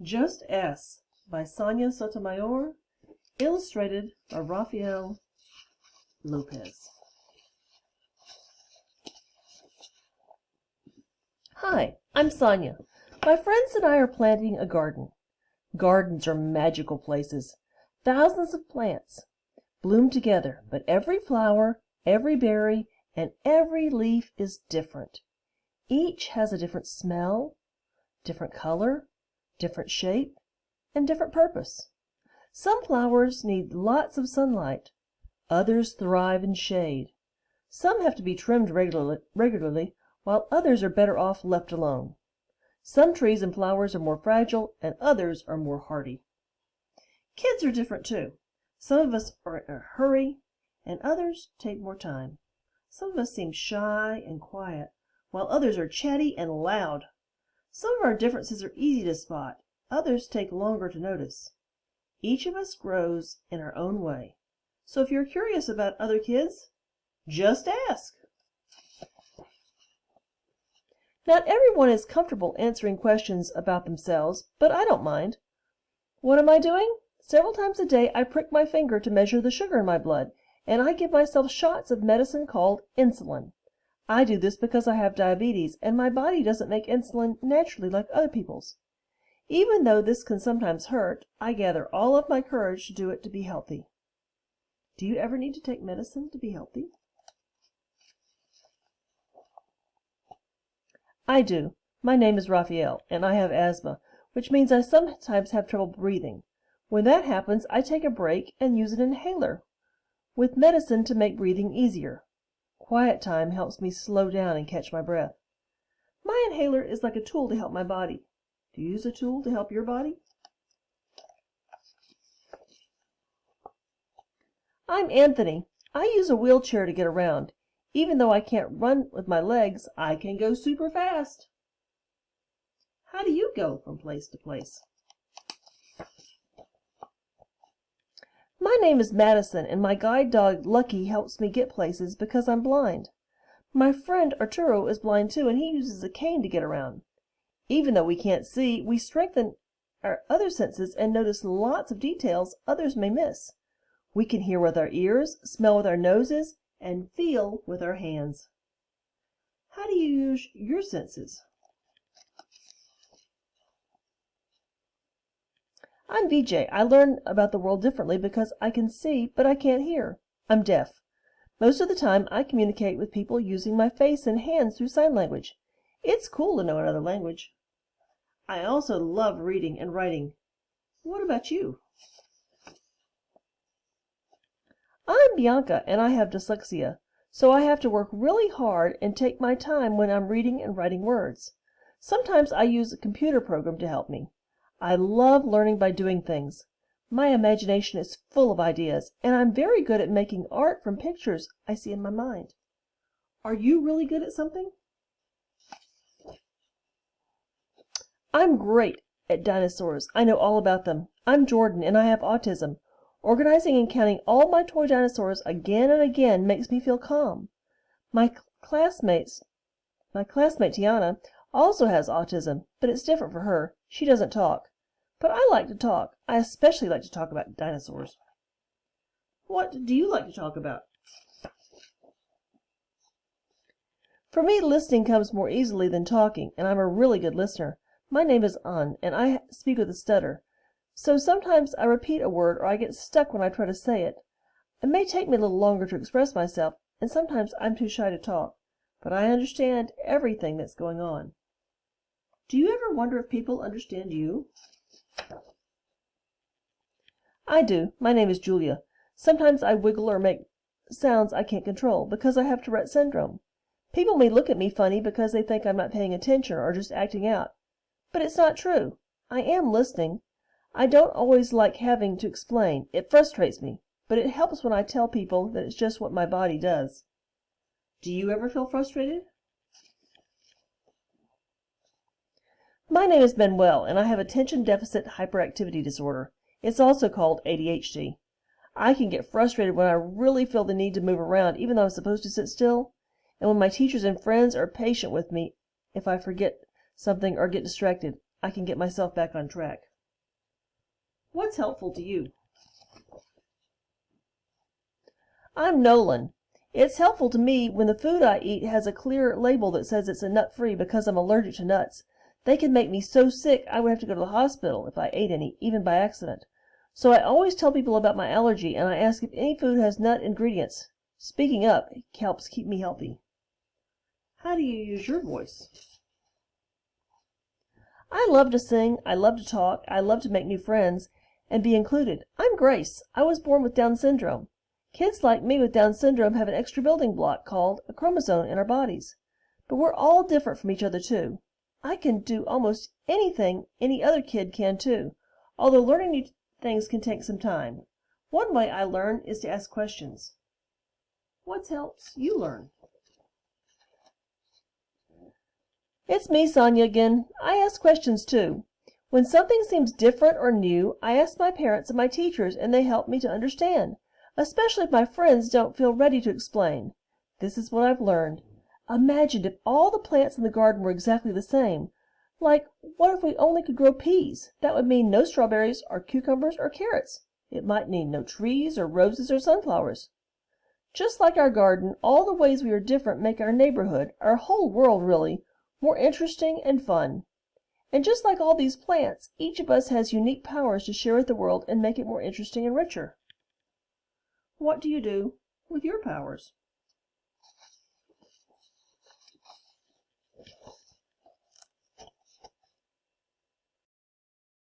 Just S by Sonia Sotomayor, illustrated by Rafael Lopez. Hi, I'm Sonia. My friends and I are planting a garden. Gardens are magical places. Thousands of plants bloom together, but every flower, every berry, and every leaf is different. Each has a different smell, different color, different shape, and different purpose. Some flowers need lots of sunlight. Others thrive in shade. Some have to be trimmed regularly, while others are better off left alone. Some trees and flowers are more fragile, and others are more hardy. Kids are different too. Some of us are in a hurry, and others take more time. Some of us seem shy and quiet, while others are chatty and loud. Some of our differences are easy to spot. Others take longer to notice. Each of us grows in our own way. So if you're curious about other kids, just ask. Not everyone is comfortable answering questions about themselves, but I don't mind. What am I doing? Several times a day I prick my finger to measure the sugar in my blood, and I give myself shots of medicine called insulin. I do this because I have diabetes, and my body doesn't make insulin naturally like other people's. Even though this can sometimes hurt, I gather all of my courage to do it to be healthy. Do you ever need to take medicine to be healthy? I do. My name is Raphael, and I have asthma, which means I sometimes have trouble breathing. When that happens, I take a break and use an inhaler with medicine to make breathing easier. Quiet time helps me slow down and catch my breath. My inhaler is like a tool to help my body. Do you use a tool to help your body? I'm Anthony. I use a wheelchair to get around. Even though I can't run with my legs, I can go super fast. How do you go from place to place? My name is Madison, and my guide dog Lucky helps me get places because I'm blind. My friend Arturo is blind too, and he uses a cane to get around. Even though we can't see, we strengthen our other senses and notice lots of details others may miss. We can hear with our ears, smell with our noses, and feel with our hands. How do you use your senses? I'm VJ. I learn about the world differently because I can see, but I can't hear. I'm deaf. Most of the time, I communicate with people using my face and hands through sign language. It's cool to know another language. I also love reading and writing. What about you? I'm Bianca, and I have dyslexia, so I have to work really hard and take my time when I'm reading and writing words. Sometimes I use a computer program to help me. I love learning by doing things. My imagination is full of ideas, and I'm very good at making art from pictures I see in my mind. Are you really good at something? I'm great at dinosaurs. I know all about them. I'm Jordan, and I have autism. Organizing and counting all my toy dinosaurs again and again makes me feel calm. My classmate Tiana also has autism, but it's different for her. She doesn't talk. But I like to talk. I especially like to talk about dinosaurs. What do you like to talk about? For me, listening comes more easily than talking, and I'm a really good listener. My name is An, and I speak with a stutter. So sometimes I repeat a word or I get stuck when I try to say it. It may take me a little longer to express myself, and sometimes I'm too shy to talk. But I understand everything that's going on. Do you ever wonder if people understand you? I do. My name is Julia. Sometimes I wiggle or make sounds I can't control because I have Tourette syndrome. People may look at me funny because they think I'm not paying attention or just acting out. But it's not true. I am listening. I don't always like having to explain. It frustrates me, but it helps when I tell people that it's just what my body does. Do you ever feel frustrated? My name is Manuel, and I have attention deficit hyperactivity disorder. It's also called ADHD. I can get frustrated when I really feel the need to move around, even though I'm supposed to sit still, and when my teachers and friends are patient with me if I forget something or get distracted. I can get myself back on track. What's helpful to you? I'm Nolan. It's helpful to me when the food I eat has a clear label that says it's a nut-free because I'm allergic to nuts. They can make me so sick I would have to go to the hospital if I ate any, even by accident. So I always tell people about my allergy, and I ask if any food has nut ingredients. Speaking up helps keep me healthy. How do you use your voice? I love to sing, I love to talk, I love to make new friends, and be included. I'm Grace. I was born with Down syndrome. Kids like me with Down syndrome have an extra building block called a chromosome in our bodies. But we're all different from each other too. I can do almost anything any other kid can too, although learning new things can take some time. One way I learn is to ask questions. What helps you learn? It's me, Sonia, again. I ask questions too. When something seems different or new, I ask my parents and my teachers, and they help me to understand, especially if my friends don't feel ready to explain. This is what I've learned. Imagine if all the plants in the garden were exactly the same. Like, what if we only could grow peas? That would mean no strawberries or cucumbers or carrots. It might mean no trees or roses or sunflowers. Just like our garden, all the ways we are different make our neighborhood, our whole world really, more interesting and fun. And just like all these plants, each of us has unique powers to share with the world and make it more interesting and richer. What do you do with your powers?